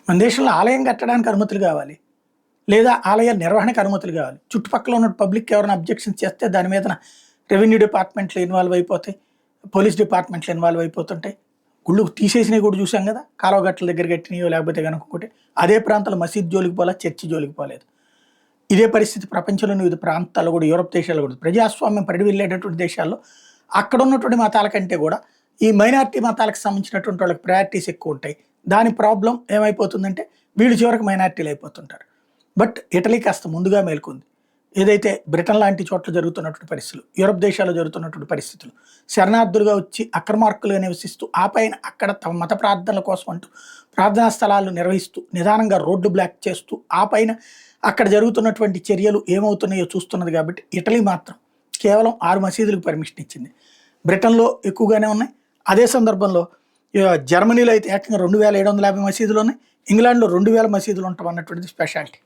మన దేశంలో ఆలయం కట్టడానికి అనుమతులు కావాలి. లేదా ఆలయ నిర్వహణకు అనుమతులు కావాలి. చుట్టుపక్కల ఉన్న పబ్లిక్ ఎవరైనా అబ్జెక్షన్స్ చేస్తే దాని మీదన రెవెన్యూ డిపార్ట్మెంట్లు ఇన్వాల్వ్ అయిపోతాయి. పోలీస్ డిపార్ట్మెంట్లు ఇన్వాల్వ్ అయిపోతుంటాయి. గుళ్ళు తీసేసినవి కూడా చూసాం కదా! కాలువ గట్ల దగ్గర కట్టినయో లేకపోతే గనుక ఇంకోటి. అదే ప్రాంతంలో మసీద్ జోలికి పోలా, చర్చి జోలికి పోలేదు. ఇదే పరిస్థితి ప్రపంచంలోని వివిధ ప్రాంతాల్లో కూడా, యూరప్ దేశాల్లో కూడా ప్రజాస్వామ్యం పరిఢవిల్లేటటువంటి దేశాల్లో అక్కడ ఉన్నటువంటి మతాల కంటే కూడా ఈ మైనారిటీ మతాలకు సంబంధించినటువంటి వాళ్ళకి ప్రయారిటీస్ ఎక్కువ ఉంటాయి. దాని ప్రాబ్లం ఏమైపోతుందంటే వీళ్ళు చివరికి మైనారిటీలు అయిపోతుంటారు. బట్ ఇటలీ కాస్త ముందుగా మేల్కొంది. ఏదైతే బ్రిటన్ లాంటి చోట్ల జరుగుతున్నటువంటి పరిస్థితులు, యూరప్ దేశాల్లో జరుగుతున్నటువంటి పరిస్థితులు, శరణార్థులుగా వచ్చి అక్రమార్కులుగా నివసిస్తూ ఆ పైన అక్కడ తమ మత ప్రార్థనల కోసం అంటూ ప్రార్థనా స్థలాలు నిర్వహిస్తూ నిదానంగా రోడ్డు బ్లాక్ చేస్తూ ఆ పైన అక్కడ జరుగుతున్నటువంటి చర్యలు ఏమవుతున్నాయో చూస్తున్నది. కాబట్టి ఇటలీ మాత్రం కేవలం 6 మసీదులకు పర్మిషన్ ఇచ్చింది. బ్రిటన్లో ఎక్కువగానే ఉన్నాయి. అదే సందర్భంలో జర్మనీలో అయితే ఏకంగా 2750 మసీదులు ఉన్నాయి. ఇంగ్లాండ్లో 2000 మసీదులు ఉంటాం అన్నటువంటిది స్పెషాలిటీ.